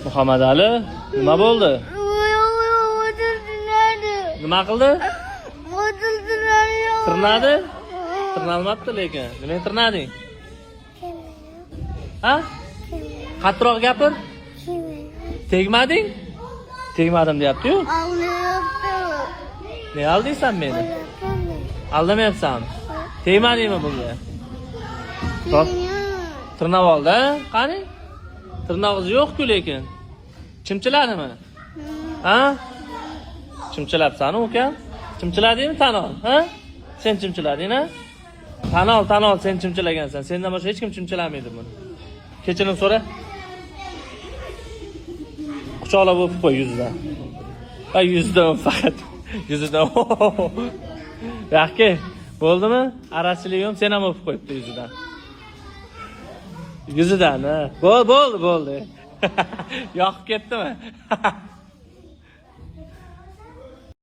Muhammadali, nima bo'ldi? Nima qildi? Tirnadi? Tirnalmabdi lekin. Nima tirnading? Ha? Qattiqroq gapir. Tegmading? Tegmadim deyapti-yu. Ne aldiysan meni? Aldamayapsanmi? Tegmadingmi bunga? Tirnab oldi, qani? Tirnog'i yo'q-ku lekin. Chimchiladimi? Ha? Chimchilabsan uka? Chimchiladingmi tan ol, ha? Sen chimchilading, ha? Tan ol, sen chimchilagansan. Sendan boshqa hech kim chimchilamaydi buni. Kechirim so'ra. Quchoqlab o'pib qo'y yuzidan. Ha, yuzidan faqat. Yuzidan. Yaxki, bo'ldimi? Arachilik ham sen ham o'pib qo'yibdi yuzidan. Yuzidan, ha. Bo'ldi. Yoqib ketdimi?